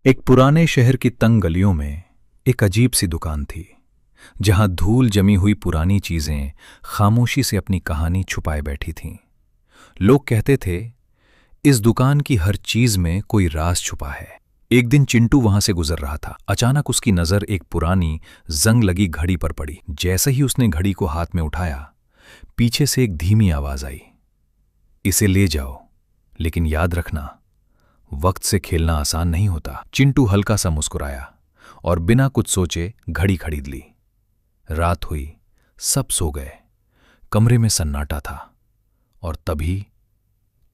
एक पुराने शहर की तंग गलियों में एक अजीब सी दुकान थी, जहां धूल जमी हुई पुरानी चीजें खामोशी से अपनी कहानी छुपाए बैठी थीं। लोग कहते थे, इस दुकान की हर चीज में कोई राज छुपा है। एक दिन चिंटू वहां से गुजर रहा था। अचानक उसकी नजर एक पुरानी जंग लगी घड़ी पर पड़ी। जैसे ही उसने घड़ी को हाथ में उठाया, पीछे से एक धीमी आवाज आई, इसे ले जाओ, लेकिन याद रखना, वक्त से खेलना आसान नहीं होता। चिंटू हल्का सा मुस्कुराया और बिना कुछ सोचे घड़ी खरीद ली। रात हुई, सब सो गए, कमरे में सन्नाटा था, और तभी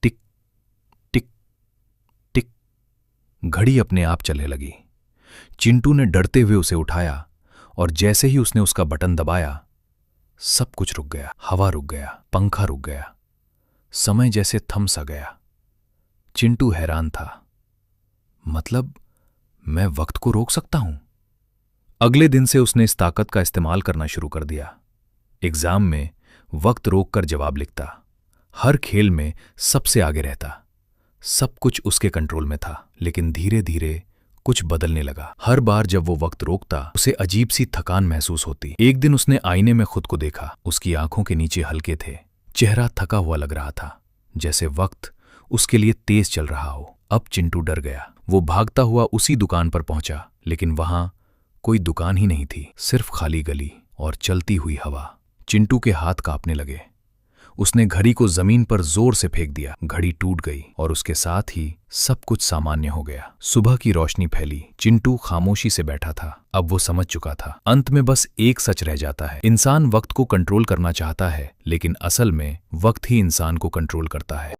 टिक टिक टिक घड़ी अपने आप चलने लगी। चिंटू ने डरते हुए उसे उठाया, और जैसे ही उसने उसका बटन दबाया, सब कुछ रुक गया। हवा रुक गया, पंखा रुक गया, समय जैसे थम सा गया। चिंटू हैरान था। मतलब, मैं वक्त को रोक सकता हूं? अगले दिन से उसने इस ताकत का इस्तेमाल करना शुरू कर दिया। एग्जाम में वक्त रोककर जवाब लिखता, हर खेल में सबसे आगे रहता। सब कुछ उसके कंट्रोल में था, लेकिन धीरे धीरे कुछ बदलने लगा। हर बार जब वो वक्त रोकता, उसे अजीब सी थकान महसूस होती। एक दिन उसने आईने में खुद को देखा। उसकी आंखों के नीचे हल्के थे, चेहरा थका हुआ लग रहा था, जैसे वक्त उसके लिए तेज चल रहा हो। अब चिंटू डर गया। वो भागता हुआ उसी दुकान पर पहुंचा, लेकिन वहां कोई दुकान ही नहीं थी, सिर्फ खाली गली और चलती हुई हवा। चिंटू के हाथ कांपने लगे। उसने घड़ी को जमीन पर जोर से फेंक दिया। घड़ी टूट गई और उसके साथ ही सब कुछ सामान्य हो गया। सुबह की रोशनी फैली। चिंटू खामोशी से बैठा था। अब वो समझ चुका था, अंत में बस एक सच रह जाता है, इंसान वक्त को कंट्रोल करना चाहता है, लेकिन असल में वक्त ही इंसान को कंट्रोल करता है।